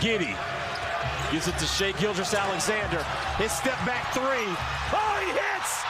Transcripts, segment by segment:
Giddy gives it to Shai Gilgeous-Alexander. His step back three. Oh, he hits!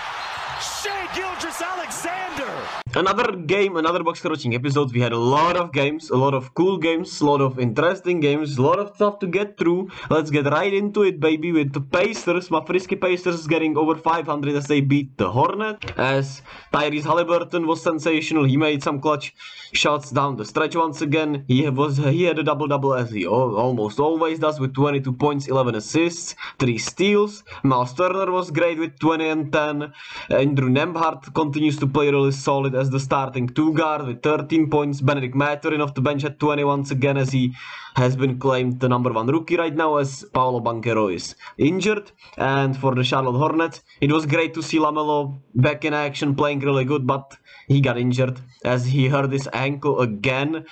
Shai Gilgeous-Alexander! Another game, another box coaching episode. We had a lot of games, a lot of cool games, a lot of interesting games, a lot of stuff to get through. Let's get right into it, baby, with the Pacers. My frisky Pacers getting over 500 as they beat the Hornet. As Tyrese Halliburton was sensational. He made some clutch shots down the stretch once again. He had a double-double as he almost always does with 22 points, 11 assists, 3 steals. Miles Turner was great with 20 and 10. Andrew Nembhard continues to play really solid as the starting 2-guard with 13 points. Benedict Mathurin off the bench at 20 once again as he has been claimed the #1 rookie right now as Paolo Banchero is injured. And for the Charlotte Hornets, it was great to see LaMelo back in action playing really good, but he got injured as he hurt his ankle again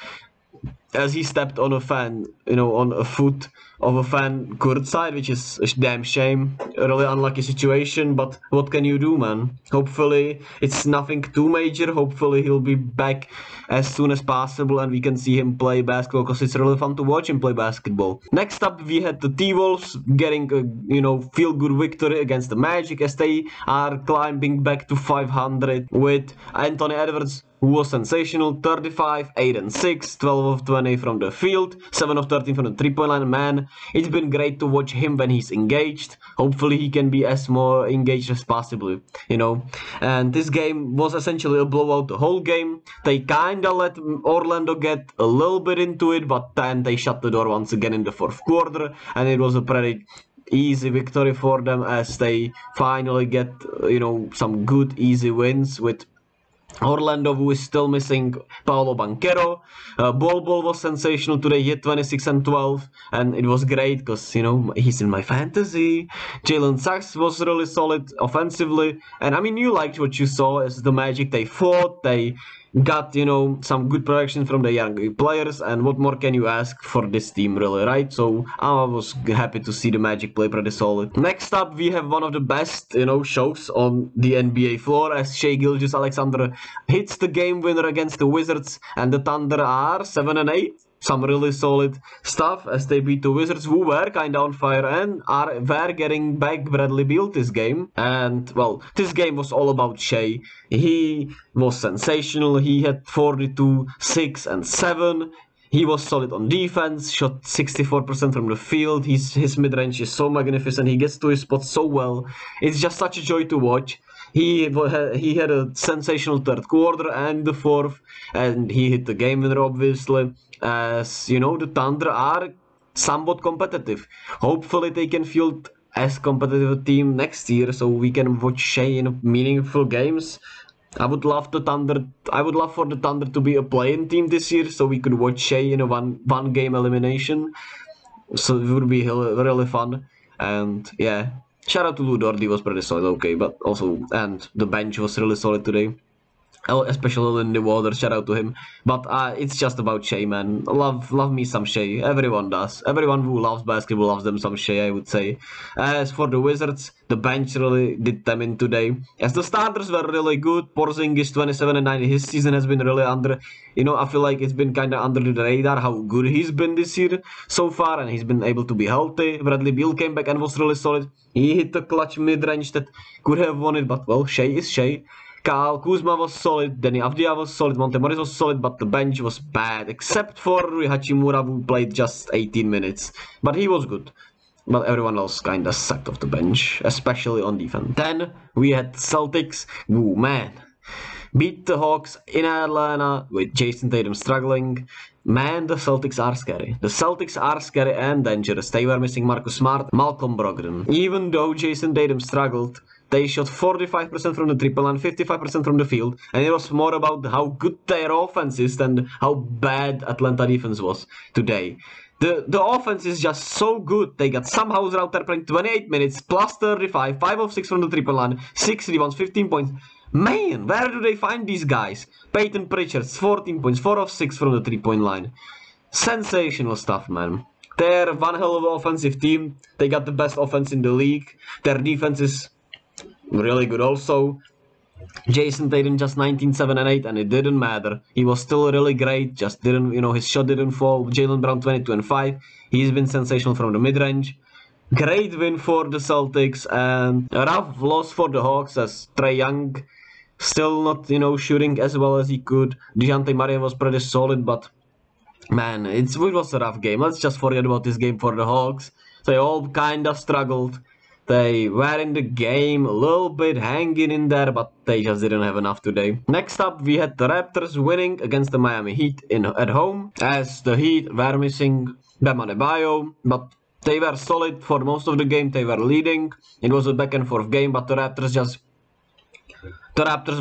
as he stepped on a fan, on a foot of a fan courtside, which is a damn shame. A really unlucky situation, but what can you do, man? Hopefully it's nothing too major. Hopefully he'll be back as soon as possible and we can see him play basketball, because it's really fun to watch him play basketball. Next up, we had the T-Wolves getting a feel-good victory against the Magic as they are climbing back to 500 with Anthony Edwards, who was sensational. 35, 8 and 6, 12 of 20 from the field, 7 of 13 from the three-point line. Man, it's been great to watch him when he's engaged. Hopefully he can be as more engaged as possible, And this game was essentially a blowout the whole game. They kinda let Orlando get a little bit into it, but then they shut the door once again in the fourth quarter, and it was a pretty easy victory for them as they finally get, some good easy wins with Orlando, who is still missing Paolo Banchero. Bol was sensational today. He had 26 and 12, and it was great because, he's in my fantasy. Jalen Sachs was really solid offensively, and I mean, you liked what you saw as the Magic. They fought, they got, some good production from the young players, and what more can you ask for this team, really, right? So I was happy to see the Magic play pretty solid. Next up, we have one of the best, shows on the NBA floor as Shai Gilgeous-Alexander hits the game winner against the Wizards, and the Thunder are 7 and 8. Some really solid stuff as they beat the Wizards, who were kinda on fire and were getting back Bradley Beal this game. And, well, this game was all about Shai. He was sensational. He had 42, 6 and 7. He was solid on defense, shot 64% from the field. His mid-range is so magnificent. He gets to his spot so well. It's just such a joy to watch. He had a sensational third quarter and the fourth, and he hit the game winner, obviously. As the Thunder are somewhat competitive. Hopefully they can field as competitive a team next year, so we can watch Shai in meaningful games. I would love for the Thunder to be a play-in team this year, so we could watch Shai in a one game elimination. So it would be really fun. And yeah, shout out to Lou Dort. He was pretty solid, okay, but also, and the bench was really solid today. Especially in the water, shout out to him. But it's just about Shai, man. Love me some Shai. Everyone does. Everyone who loves basketball loves them some Shai, I would say. As for the Wizards, the bench really did them in today. As the starters were really good. Porzingis 27 and 9. His season has been really under. I feel like it's been kind of under the radar how good he's been this year so far, and he's been able to be healthy. Bradley Beal came back and was really solid. He hit the clutch mid-range that could have won it, but well, Shai is Shai. Kyle Kuzma was solid, Denny Avdija was solid, Monte Morris was solid, but the bench was bad, except for Rui Hachimura, who played just 18 minutes. But he was good. But everyone else kinda sucked off the bench, especially on defense. Then we had Celtics, who, man, beat the Hawks in Atlanta with Jason Tatum struggling. Man, the Celtics are scary. The Celtics are scary and dangerous. They were missing Marcus Smart, Malcolm Brogdon. Even though Jason Tatum struggled, they shot 45% from the triple line, 55% from the field, and it was more about how good their offense is than how bad Atlanta defense was today. The offense is just so good. They got Sam Hauser out there playing 28 minutes, plus 35, 5 of 6 from the triple line, 6 rebounds, 15 points. Man, where do they find these guys? Peyton Pritchard, 14 points, 4 of 6 from the three-point line. Sensational stuff, man. They're one hell of an offensive team. They got the best offense in the league. Their defense is really good also. Jason Tatum just 19, 7, and 8, and it didn't matter. He was still really great, just didn't, his shot didn't fall. Jaylen Brown 22 and 5. He's been sensational from the mid-range. Great win for the Celtics, and a rough loss for the Hawks as Trae Young still not, shooting as well as he could. DeJounte Murray was pretty solid, but man, it was a rough game. Let's just forget about this game for the Hawks. They all kind of struggled. They were in the game, a little bit hanging in there, but they just didn't have enough today. Next up, we had the Raptors winning against the Miami Heat at home, as the Heat were missing Bam Adebayo, but they were solid for most of the game. They were leading. It was a back and forth game, but the Raptors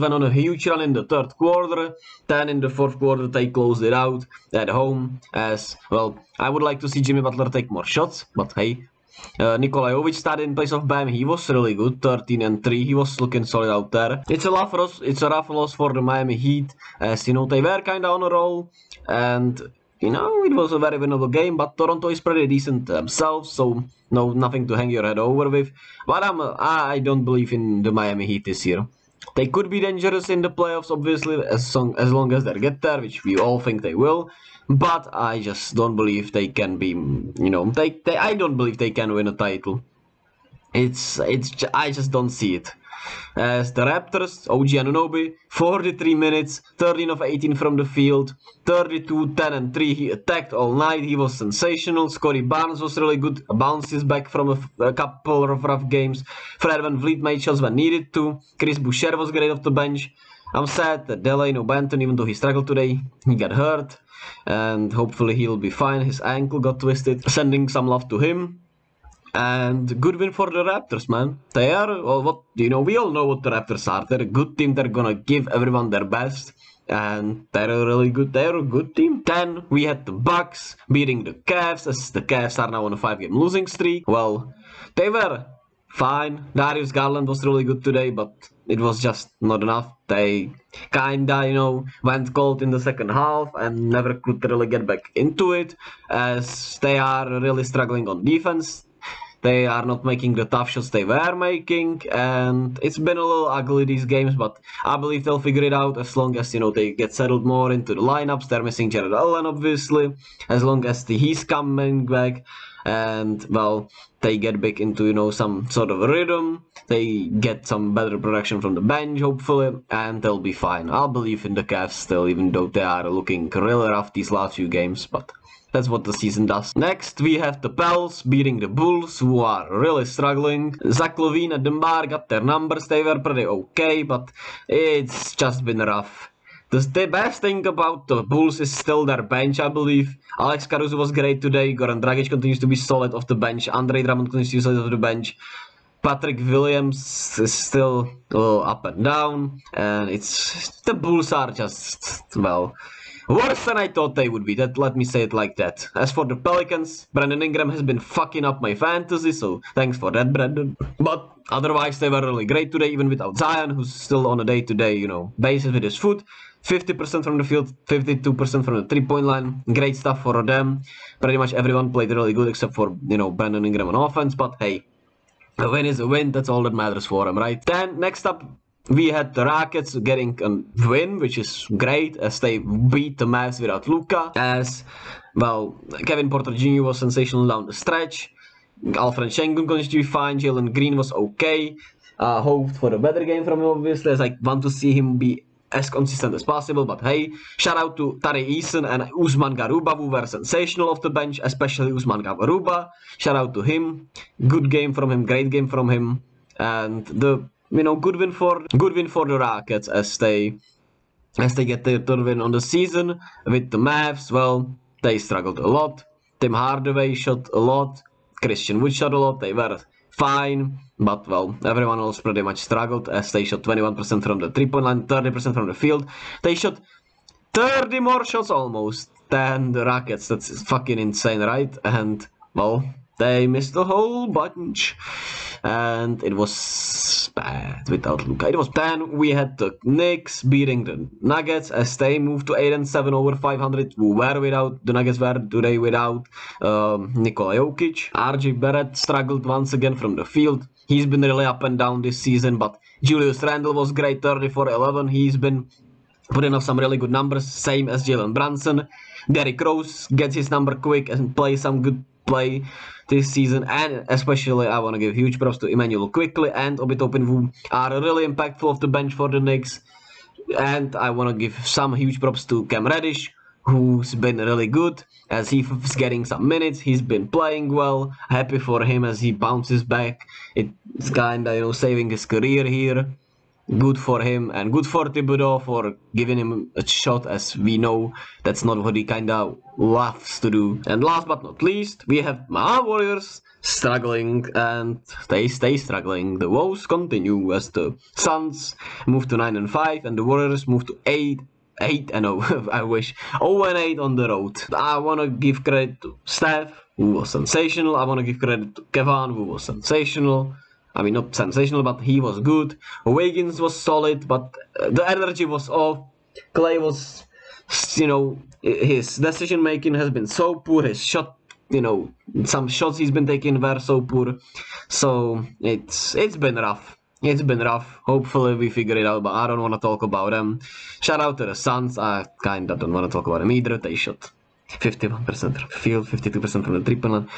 went on a huge run in the third quarter. Then in the fourth quarter, they closed it out at home. As well, I would like to see Jimmy Butler take more shots, but hey. Nikola Jovic started in place of Bam. He was really good, 13 and 3. He was looking solid out there. It's a rough loss for the Miami Heat, as they were kind of on a roll, and it was a very winnable game. But Toronto is pretty decent themselves, so nothing to hang your head over with. But I don't believe in the Miami Heat this year. They could be dangerous in the playoffs, obviously, as long as they get there, which we all think they will. But I just don't believe they can be, I don't believe they can win a title. I just don't see it. As the Raptors, OG Anunoby, 43 minutes, 13 of 18 from the field, 32, 10 and 3. He attacked all night. He was sensational. Scottie Barnes was really good. Bounces back from a couple of rough games. Fred VanVleet made shots when needed to. Chris Boucher was great off the bench. I'm sad that Delano Banton, even though he struggled today, he got hurt. And hopefully he'll be fine. His ankle got twisted. Sending some love to him. And good win for the Raptors, man. They are, we all know what the Raptors are. They're a good team. They're gonna give everyone their best. And they're a good team. Then we had the Bucks beating the Cavs, as the Cavs are now on a 5-game losing streak. Well, they were fine. Darius Garland was really good today, but it was just not enough. They kinda, went cold in the second half and never could really get back into it, as they are really struggling on defense. They are not making the tough shots they were making, and it's been a little ugly these games, but I believe they'll figure it out as long as, they get settled more into the lineups. They're missing Jared Allen, obviously, as long as he's coming back, and, well, they get back into, some sort of rhythm. They get some better production from the bench, hopefully, and they'll be fine. I'll believe in the Cavs still, even though they are looking really rough these last few games, but that's what the season does. Next, we have the Pels beating the Bulls, who are really struggling. Zach LaVine and DeMar got their numbers. They were pretty okay, but it's just been rough. The best thing about the Bulls is still their bench, I believe. Alex Caruso was great today. Goran Dragic continues to be solid off the bench. Andre Drummond continues to be solid off the bench. Patrick Williams is still a little up and down. And the Bulls are just, well, worse than I thought they would be. Let me say it like that. As for the Pelicans, Brandon Ingram has been fucking up my fantasy, so thanks for that, Brandon. But otherwise, they were really great today, even without Zion, who's still on a day-to-day, basis with his foot. 50% from the field, 52% from the three-point line. Great stuff for them. Pretty much everyone played really good except for, Brandon Ingram on offense. But hey, a win is a win. That's all that matters for him, right? Then, next up, we had the Rockets getting a win, which is great, as they beat the Mavs without Luka. As, well, Kevin Porter Jr. was sensational down the stretch. Alfred Sengun continues to be fine. Jalen Green was okay. Hoped for a better game from him, obviously, as I want to see him be as consistent as possible. But hey, shout out to Tari Eason and Usman Garuba, who were sensational off the bench, especially Usman Garuba. Shout out to him. Good game from him, great game from him. And the good win for the Rockets as they get their third win on the season. With the Mavs, well, they struggled a lot. Tim Hardaway shot a lot. Christian Wood shot a lot. They were fine, but well, everyone else pretty much struggled, as they shot 21% from the 3-point line, 30% from the field. They shot 30 more shots almost than the Rockets. That's fucking insane, right? And well, they missed a whole bunch. And it was bad without Luka. It was bad. We had the Knicks beating the Nuggets as they moved to 8-7 over 500. The Nuggets were today without Nikola Jokic. RJ Barrett struggled once again from the field. He's been really up and down this season, but Julius Randle was great, 34-11. He's been putting up some really good numbers, same as Jalen Brunson. Derrick Rose gets his number quick and plays some good play this season, and especially I want to give huge props to Emmanuel Quickly and Obi Toppin, who are really impactful off the bench for the Knicks. And I want to give some huge props to Cam Reddish, who's been really good as he's getting some minutes. He's been playing well. Happy for him as he bounces back. It's kind of saving his career here. Good for him and good for Thibodeau for giving him a shot, as we know that's not what he kind of loves to do. And last but not least, we have my Warriors struggling, and they stay struggling. The woes continue as the Suns move to 9-5 and the Warriors move to 8-0. I wish 0-8 on the road. I want to give credit to Steph, who was sensational. I want to give credit to Kevin, who was sensational. I mean, not sensational, but he was good. Wiggins was solid, but the energy was off. Clay was, his decision making has been so poor. His shot, some shots he's been taking were so poor. So it's been rough. It's been rough. Hopefully we figure it out, but I don't want to talk about them. Shout out to the Suns. I kinda don't want to talk about them either. They shot 51% from the field, 52% from the three-point line.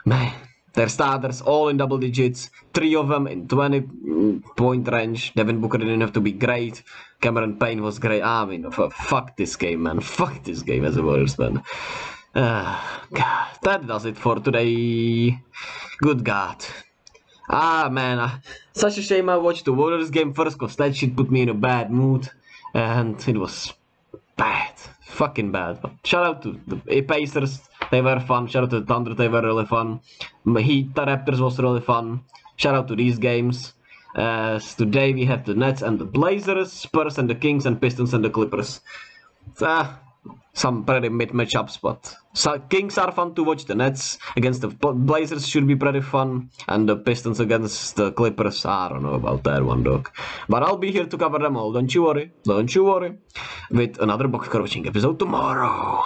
Man. Their starters all in double digits, 3 of them in 20-point range. Devin Booker didn't have to be great. Cameron Payne was great. I mean, fuck this game, man. Fuck this game as a Warriors fan. God, that does it for today. Good God. Man, such a shame I watched the Warriors game first, because that shit put me in a bad mood. And it was bad. Fucking bad. But shout out to the Pacers. They were fun. Shout out to the Thunder, they were really fun. Heat, the Raptors was really fun. Shout out to these games. Today we have the Nets and the Blazers, Spurs and the Kings, and Pistons and the Clippers. Some pretty mid matchups, but Kings are fun to watch. The Nets against the Blazers should be pretty fun, and the Pistons against the Clippers, I don't know about that one, dog. But I'll be here to cover them all, don't you worry, with another box crouching episode tomorrow.